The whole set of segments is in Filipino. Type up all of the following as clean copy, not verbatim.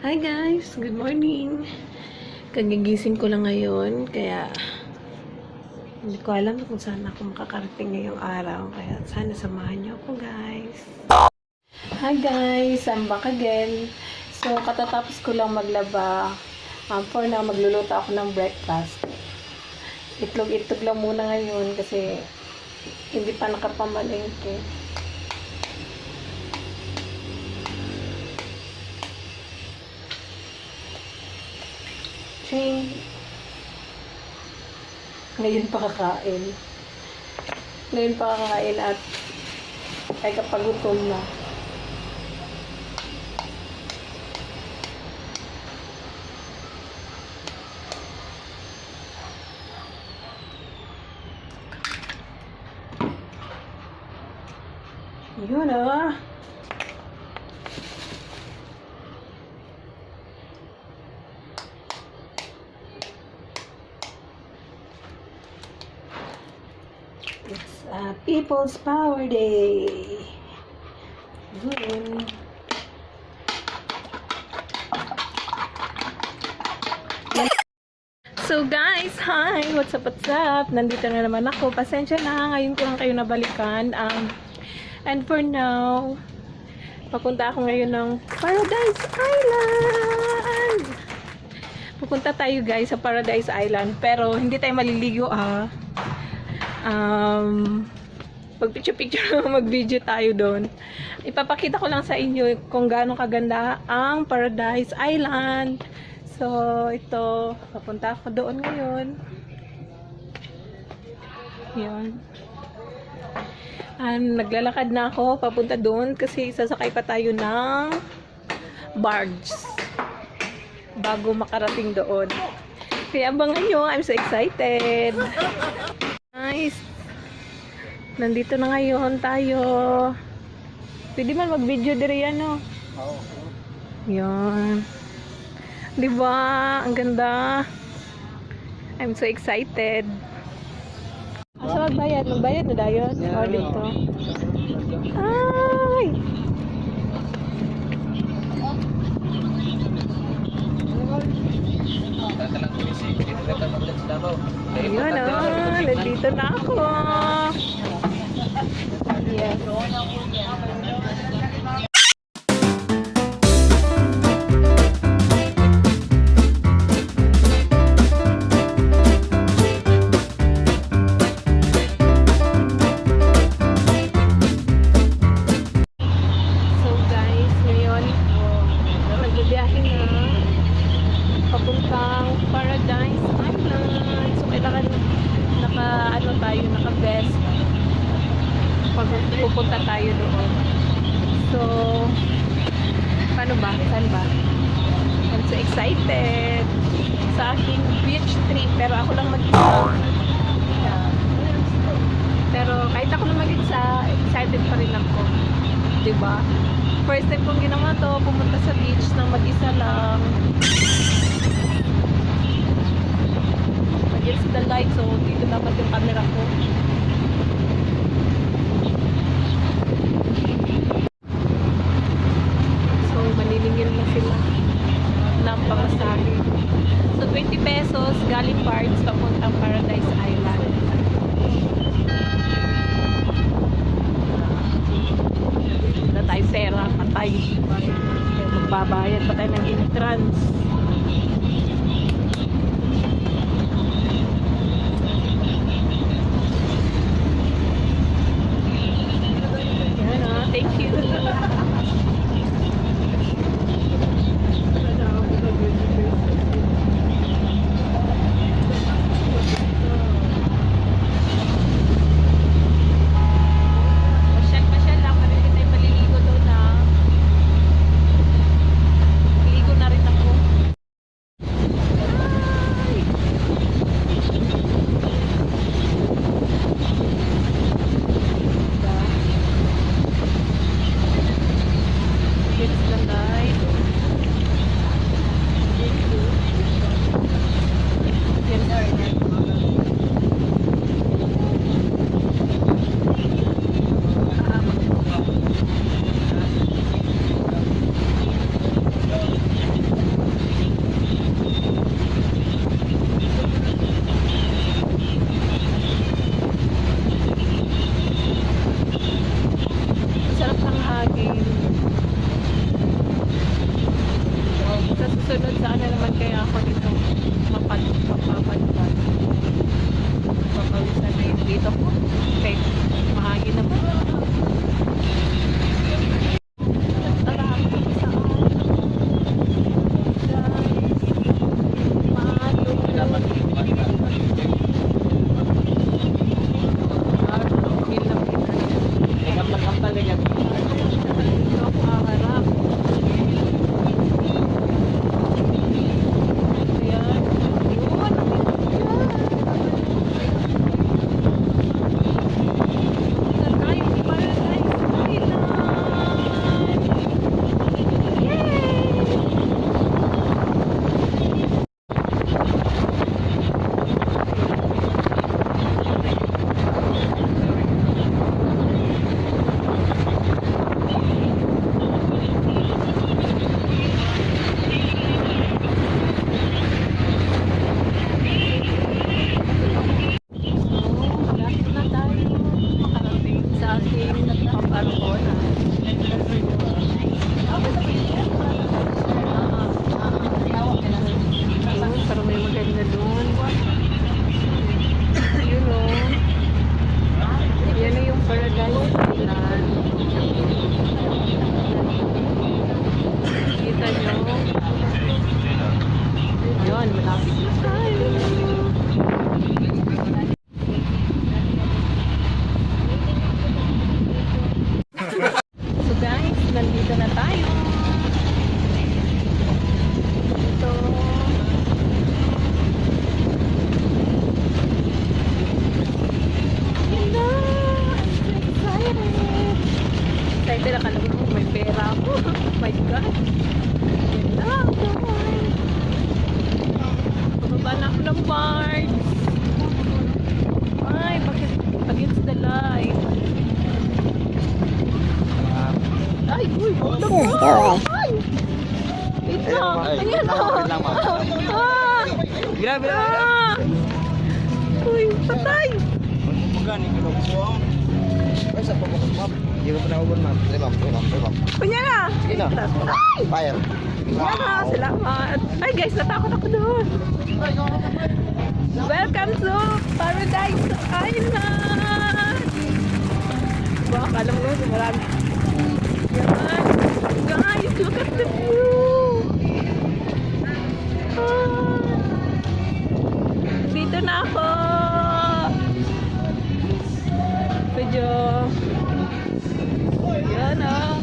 Hi guys! Good morning! Kagigising ko lang ngayon, kaya hindi ko alam kung saan ako makakarating ngayong araw. Kaya sana samahan niyo ako guys. Hi guys! I'm back again. So, katatapos ko lang maglaba. For now, magluluto ako ng breakfast. Itlog-itlog lang muna ngayon kasi hindi pa nakapamalengke. Ngayon pa kakain. Ngayon pa kakain at ay kapag gutom na. Yun ah. It's a People's Power Day. Yun. So guys, hi! What's up, what's up? Nandito na naman ako. Pasensya na, ngayon ko lang kayo nabalikan. And for now, papunta ako ngayon ng Paradise Island! Pupunta tayo guys sa Paradise Island. Pero hindi tayo maliligo pag-picture mag-video tayo doon. Ipapakita ko lang sa inyo kung gaano kaganda ang Paradise Island. So, ito, papunta ako doon ngayon. Yun. Naglalakad na ako papunta doon kasi sasakay pa tayo ng barge bago makarating doon. Kaya abangan nyo, I'm so excited. Nice. Nandito na ngayon tayo. Pwede man mag-video diri yan, no? Oo. Yan. Diba? Ang ganda. I'm so excited. Asa magbayad? Magbayad na dayon? O dito. Ay! Ayun o. Nandito na ako. Yes. Papuntang Paradise Island. So, kailangan naka-vest pag pupunta tayo doon. So, paano ba? Saan ba? I'm so excited sa aking beach trip. Pero ako lang mag-isa. Pero kahit ako lang mag-isa, excited pa rin ako. Diba? First time kong ginawa to, pumunta sa beach nang mag-isa lang. Against the light, so dito dapat yung camera ko. So maniningil na sila ng pamasahe. So 20 pesos galing Bards papuntang Paradise Island. Na tayo pera, patay. Kaya magbabayad pa tayo ng entrance. Thank you. Pasyal lang. Marami tayo paliligo doon na. Ligo na rin ako. Saan na naman kaya ako dito mapapadpad. Papawisan na yung dito ko. Okay, mahangin naman. Tara, saan? Pero may maganda doon. Yun o. Yan na yung Paradise Island. Kita nyo. Yun, malapit na tayo. So guys, nandito na tayo. Ito. Hello! I'm so excited! Excited ako lang kung may pera ako. Oh my God! Hello! Pababa na ako ng bars. Ay, bakit against the light? Ay, uy! Ay! Wait lang! Ayan o! Grabe Ah! Uy, patay! Magani ka lang po. Ay, sa pabukos map. Hindi ko pa naubon map. Ma'am. Kunya na! Sige na. Ay! Fire. Yan na, salamat. Ay guys, natakot ako doon. Welcome to Paradise Island! Wow, akala mo naman marami. Yan. Guys, look at the view! Ah. Dito na ako! Medyo... Yan ah.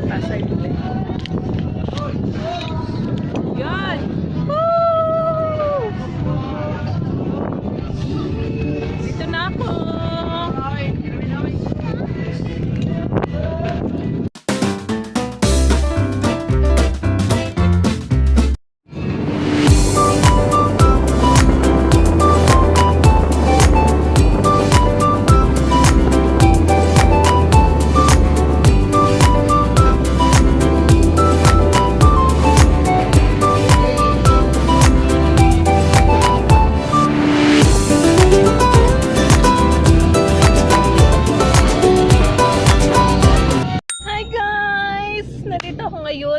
Pasay dito. Yan! Woo! Dito na ako!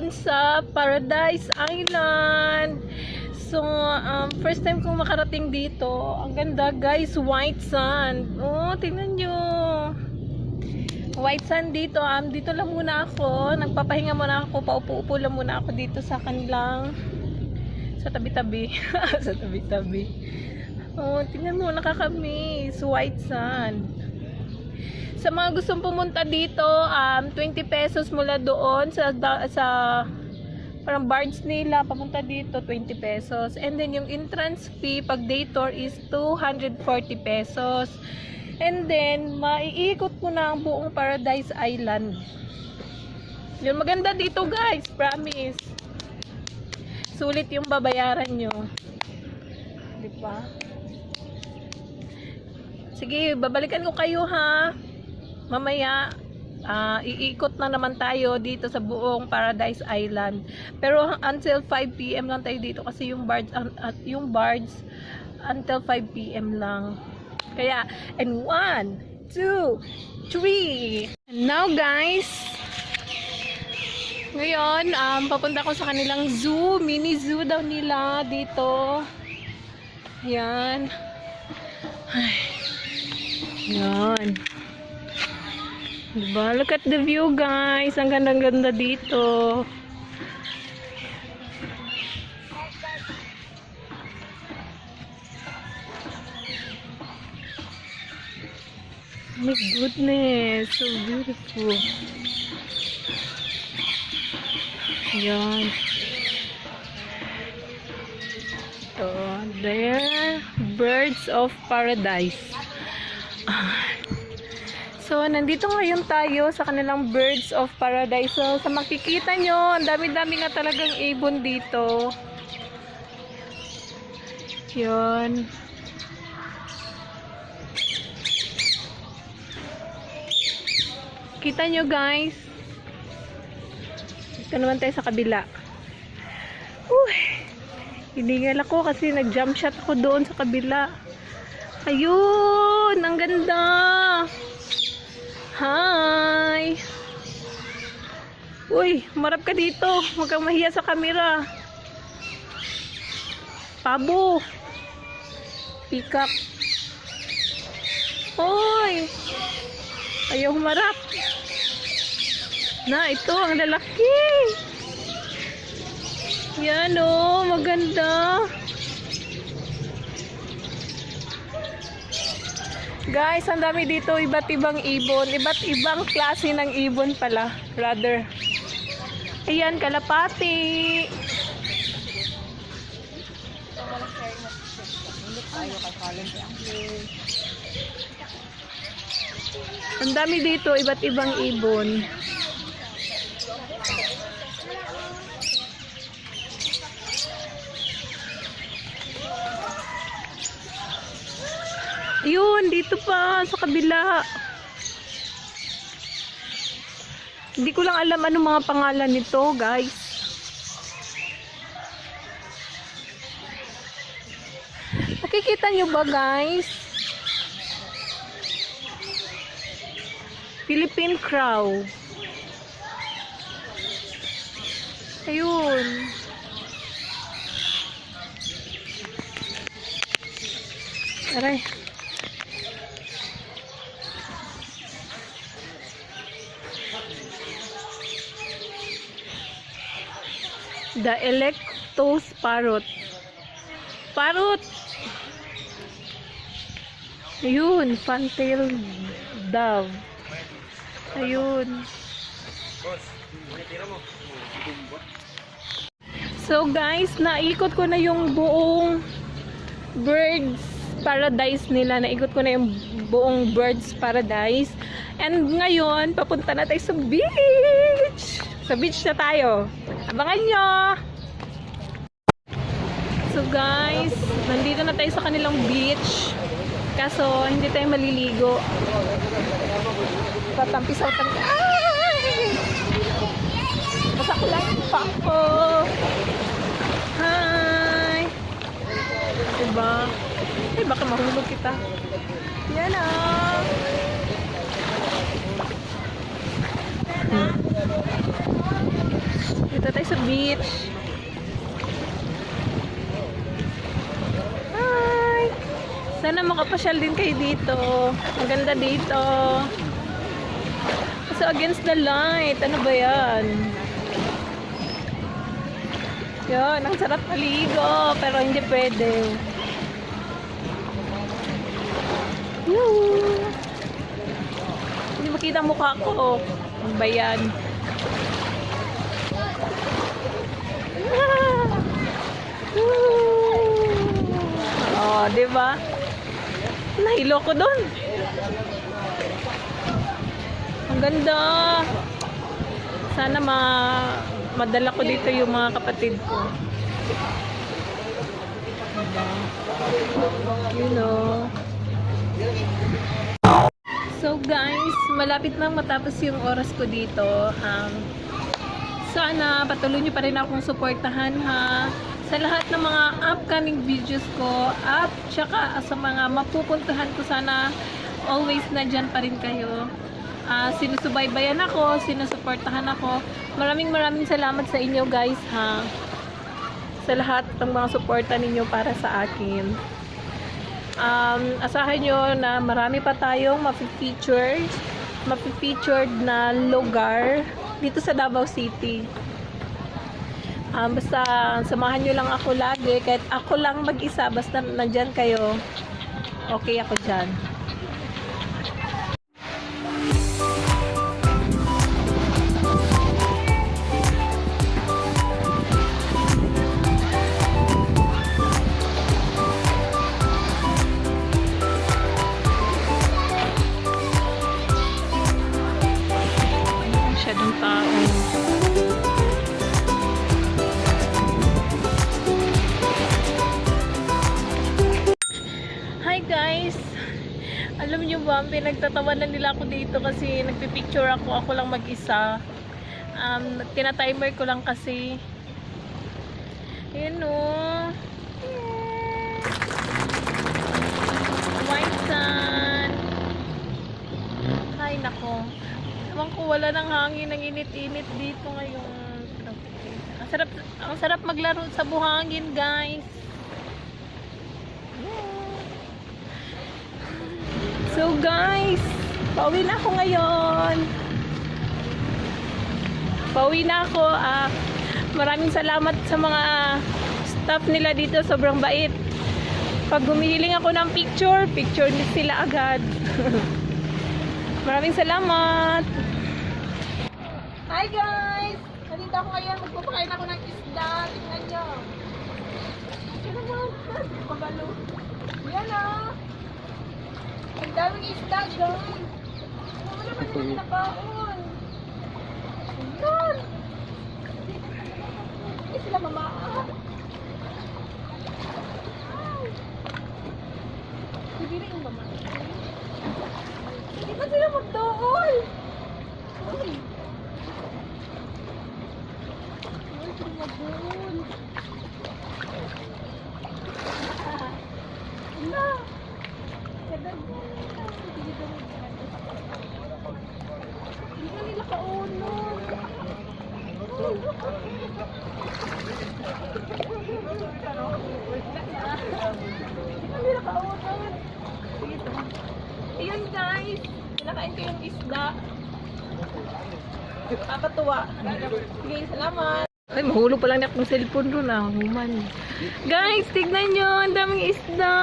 Sa Paradise Island. So, first time kong makarating dito. Ang ganda guys, white sand. Oh, tingnan nyo. White sand dito. Dito lang muna ako. Nagpapahinga muna ako. Paupo-upo lang muna ako dito sa kanilang sa tabi-tabi. Sa tabi-tabi. Oh, tingnan mo, nakakamiss. White sand. Sa mga gustong pumunta dito, 20 pesos mula doon sa parang barge nila papunta dito, 20 pesos. And then yung entrance fee pag day tour is 240 pesos. And then maiikot ko na ang buong Paradise Island. Yun, maganda dito guys, promise. Sulit yung babayaran nyo. Di ba? Sige, babalikan ko kayo ha. Mamaya, iikot na naman tayo dito sa buong Paradise Island. Pero until 5 PM lang tayo dito kasi yung barge until 5 PM lang. Kaya, and 1, 2, 3. And now guys, Ngayon, papunta ko sa kanilang zoo. Mini zoo daw nila dito. Yan. Ay. Yan. Diba? Look at the view, guys. Ang ganda-ganda dito. Oh my goodness. So beautiful. Yan. So, there. Birds of Paradise. So, nandito ngayon tayo sa kanilang Birds of Paradise. So, sa makikita nyo, ang dami-dami nga talagang ibon dito. Yun. Kita nyo, guys. Ito naman tayo sa kabila. Hiningal ako kasi nag-jump shot ako doon sa kabila. Ayun! Ang ganda! Hi! Uy, marap ka dito. Huwag kang mahiya sa camera. Pabo. Peacock. Uy! Ayaw humarap. Na, ito ang lalaki. Yan o, maganda. Guys, ang dami dito, iba't ibang ibon. Iba't ibang klase ng ibon pala, rather. Ayan, kalapati. Ang dami dito, iba't ibang ibon. Yun, dito pa, sa kabila. Hindi ko lang alam anong mga pangalan nito, guys. Nakikita nyo ba, guys? Philippine crow. Ayun. Aray. The Electos Parrot. Parrot. Ayun, fantail dove. Ayun. So guys, naikot ko na yung buong Birds Paradise nila. Naikot ko na yung buong Birds Paradise. And ngayon, papunta na tayo sa beach. Sa beach na tayo. Abangan nyo! So guys, nandito na tayo sa kanilang beach. Kaso, hindi tayo maliligo. Tatampisaw-tampisaw. Ay! Masakulay pa ako. Hi! Diba? Ay, baka mahulog kita. Yan ah! Dito tayo sa beach. Hi! Sana makapasyal din kayo dito. Ang ganda dito. So against the light. Ano ba yan? Yan. Ang sarap maligo. Pero hindi pwede. Yoo! Hindi makita ang mukha ko. Ano ba yan? Oh, di ba? Nahilo ko doon. Ang ganda. Sana madala ko dito yung mga kapatid ko. Diba? You know. So guys, malapit na matapos yung oras ko dito. Sana patuloy nyo pa rin akong suportahan ha. Sa lahat ng mga upcoming videos ko at saka sa mga mapupuntahan ko, sana always na dyan pa rin kayo. sinusubaybayan ako, sinusuportahan ako. Maraming salamat sa inyo guys ha. Sa lahat ng mga suporta ninyo para sa akin. Asahan nyo na marami pa tayong mapi-featured na lugar dito sa Davao City. Basta samahan nyo lang ako lagi, kahit ako lang mag-isa, basta nandyan kayo, okay ako dyan. Masyadong tao. Hi guys! Alam niyo ba, pinagtatawanan nila ako dito kasi nagpipicture ako lang mag-isa. Tina-timer ko lang kasi. Ayan o. White sun. Ay nako. Ewan ko, wala nang hangin, ang init-init dito ngayon. Ang sarap maglaro sa buhangin guys. So guys, pauwi na ako ngayon. Pauwi na ako. Maraming salamat sa mga staff nila dito. Sobrang bait. Pag gumihiling ako ng picture niya sila agad. Maraming salamat. Hi guys! Nandito ako ngayon. Magpapakain ako ng isda. Tingnan nyo. Ano naman? Pabalo. Yan ah. Ang daming isda dyan. Wala naman nila pinabaon. Ayan. Hindi sila mamaan. Ay. Hindi rin yung mamaan. Hindi ba sila magdool? Uy. Uy, sila magdool. Wala. Hindi na nila kaunod. Hindi na nila kaunod. Dito. Ayan guys. Kinakain ko yung isda. Nakakatuwa. Sige, salamat. Ay, mahulog pa lang na akong cellphone doon ah. Human. Guys, tignan nyo. Ang daming isda.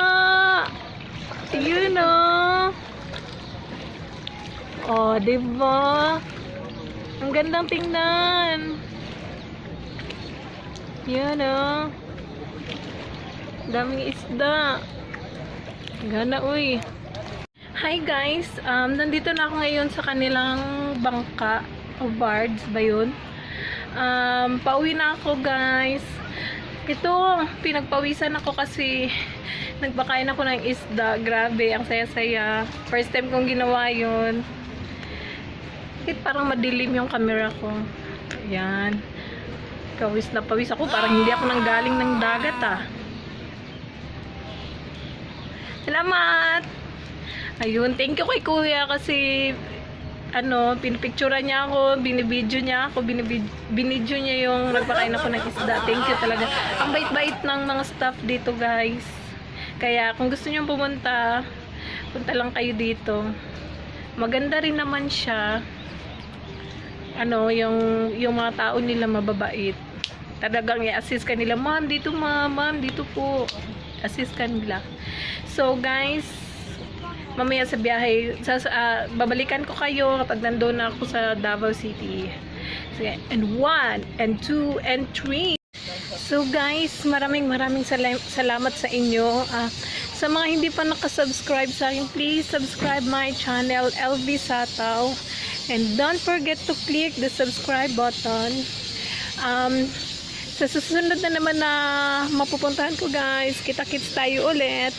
Yun o. Oh, diba? Ang gandang tingnan. Yun o. Daming isda. Gana, uy. Hi guys. Nandito na ako ngayon sa kanilang bangka o barge ba yun? Pauwi na ako guys. Ito, pinagpawisan ako kasi nagbakain ako ng isda. Grabe, ang saya-saya. First time kong ginawa yun. Parang madilim yung camera ko. Ayan. Pawis na pawis ako. Parang hindi ako nanggaling ng dagat ah. Salamat! Ayun, thank you kay kuya kasi pinipicturean niya ako, binibidyo niya ako, binidyo niya yung nagpakain ako ng isda. Thank you talaga. Ang bait-bait ng mga staff dito guys. Kaya kung gusto niyo pumunta, punta lang kayo dito. Maganda rin naman siya. Yung mga tao nila mababait. Talagang i-assist kanila, ma'am, dito ma'am, dito po. Assist kanila. So guys, mamaya sa biyahe, babalikan ko kayo kapag nandoon na ako sa Davao City. And 1, and 2, and 3. So guys, maraming salamat sa inyo. Sa mga hindi pa nakasubscribe sa akin, please subscribe my channel, LV Sataw. And don't forget to click the subscribe button. Sa susunod na naman na mapupuntahan ko guys, kita-kits tayo ulit.